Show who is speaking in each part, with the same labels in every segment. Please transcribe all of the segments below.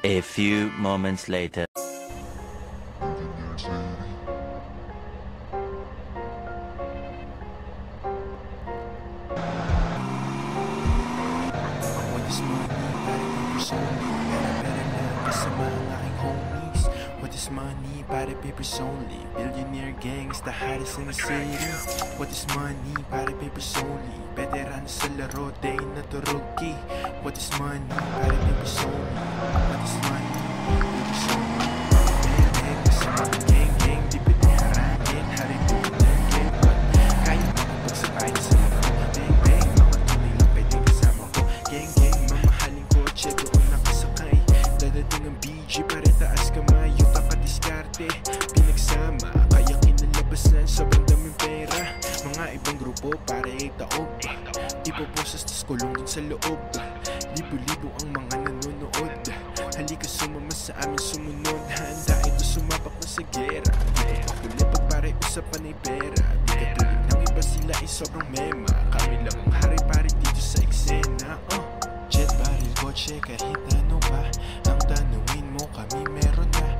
Speaker 1: A few moments later.
Speaker 2: What is money? Para papers only. Billionaire gang is the hottest in the city. What is money? Para papers only. Veterano sa laro, day na turuki. What is money? Para papers only. What is money? Papers only. Bang, sa mga gang, di pwede harangin. Haribunan, gang, kaya mapagsabay sa laro. Bang, mga tunay lang pwede kasama ko. Gang, mamahaling kotse, doon nakasakay. Dadating ang BG, para taas kamay. Diskarte, pinagsama, kaya kinalabasan, sobrang daming pera. Mga ibang grupo para itaob, ipoposas tas kulong dun sa loob. Libo-libo ang mga nanonood. Halika sumama sa amin, sumunod. Handa ito sumapak na sa gera. Pakulit pag pare usapan ay pera. Di katulad ng iba, sila ay sobrang mema. Kami lang ang hari-pari dito sa eksena. Jet, baril, kotse, kahit ano pa ang tanungin mo, kami meron na.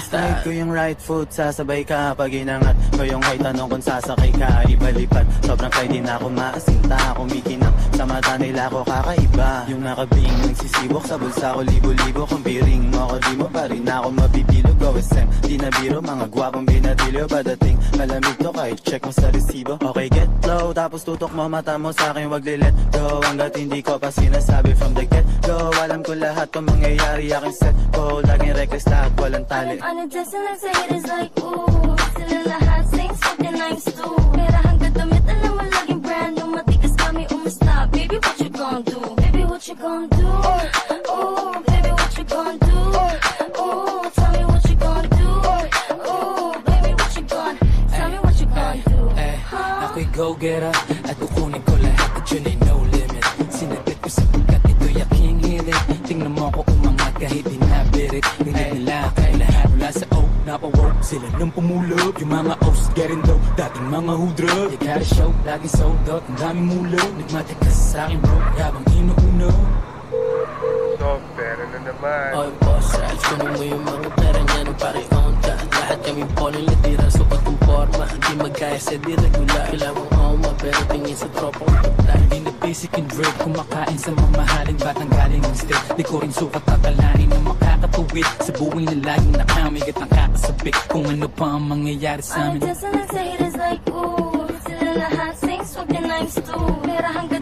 Speaker 3: Slide ko yung right foot, sasabay ka pag inangat ko yung may tanong kung sasakay ka, ibalipat. Sobrang pwede na ako maasinta, kumikinang sa mata nila ako kakaiba. Yung nakabing nagsisibok sa bulsa ko, libo-libo kung piring mo ako, di mo pa rin ako mabibilog. OSM, di na biro, mga gwapong binatilyo, padating malamig to kahit check mo sa resibo. Okay, get low, tapos tutok mo mata mo sa akin, wag let go hanggat hindi ko pa sinasabi from the get go. Alam ko lahat kung mangyayari, aking set ko laging reckless, lahat walang tali.
Speaker 4: On a dancing like say haters like ooh, sila lahat sing fucking nice too. Pera hanggang damit, alam mo laging brand new, matigas kami umasta. Baby, what you gon' do? Baby, what you gon' do? Ooh, baby, what you gon' do? Ooh, tell me what you gon' do? Ooh, baby, what you gon' tell me what you gon' do?
Speaker 5: Ako'y go-getter at kukunin ko lahat at yun ay no limit. Sinapit ko sapagkat ito'y aking hilig. Tingnan mo ko umangat kahit di nabirit. Hilig nila kay lahat mula sa O napawork. Sila nang pumulog, yung mga O's getting low. Dating mga hudrog, you gotta show, laging sold out. Ang daming mulog, nagmatikas sa akin bro, habang inuuno.
Speaker 6: So, pera na naman.
Speaker 7: Oy boss, kunin mo yung mga pera niya ng pare-on ka. Lahat kami poling litira, sukat ng forma. Di magkaya sa di regular. Kailangan oma, pero tingin sa tropa ko pagtay.
Speaker 5: Hindi na basic and drug, kumakain sa mamahaling batang galing ng state. Di ko rin sukat tatalanin na makakatuwid sa buhay na laging nakamigat ang kakasabik. Kung ano pa ang mangyayari sa
Speaker 4: On a
Speaker 5: amin.
Speaker 4: dancing like say haters like ooh, sila lahat sing fucking nice too. Pera hanggang